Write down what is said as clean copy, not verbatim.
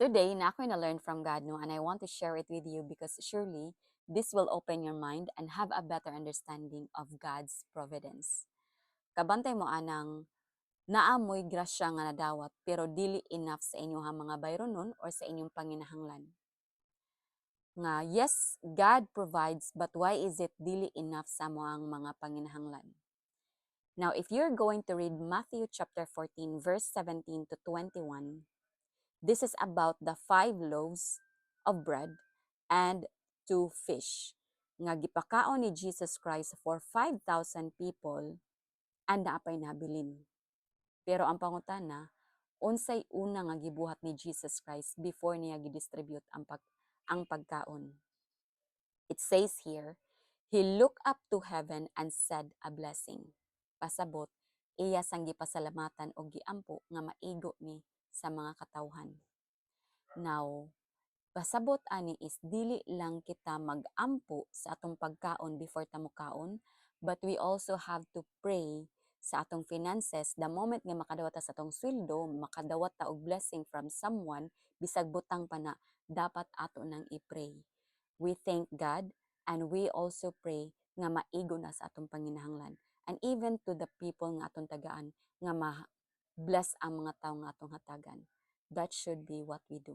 Today, na ako'y na-learn from God, no, and I want to share it with you because surely this will open your mind and have a better understanding of God's providence. Kabantay mo anang naamoy grasya nga nadawat pero dili enough sa inyong mga bayron nun or sa inyong panginahanglan. Nga yes, God provides, but why is it dili enough sa ang mga panginahanglan? Now, if you're going to read Matthew chapter 14 verse 17 to 21, this is about the 5 loaves of bread and 2 fish nga gipakaon ni Jesus Christ for 5,000 people and naapay nabilin. Pero ang pangutana, unsay una nga gibuhat ni Jesus Christ before niya gidistribute ang pagkaon. It says here, He looked up to heaven and said a blessing. Pasabot, iya sang gipasalamatan o giampo nga maigo ni sa mga katawhan. Now, pasabot ani is dili lang kita mag-ampo sa atong pagkaon before ta mokaon, but we also have to pray sa atong finances. The moment nga makadawat ta sa atong sweldo, makadawat ta og blessing from someone, bisag butang pa na, dapat ato nang i-pray. We thank God and we also pray nga maigo na sa atong panginahanglan. And even to the people nga atong tagaan, nga ma-bless ang mga tao nga atong hatagan. That should be what we do.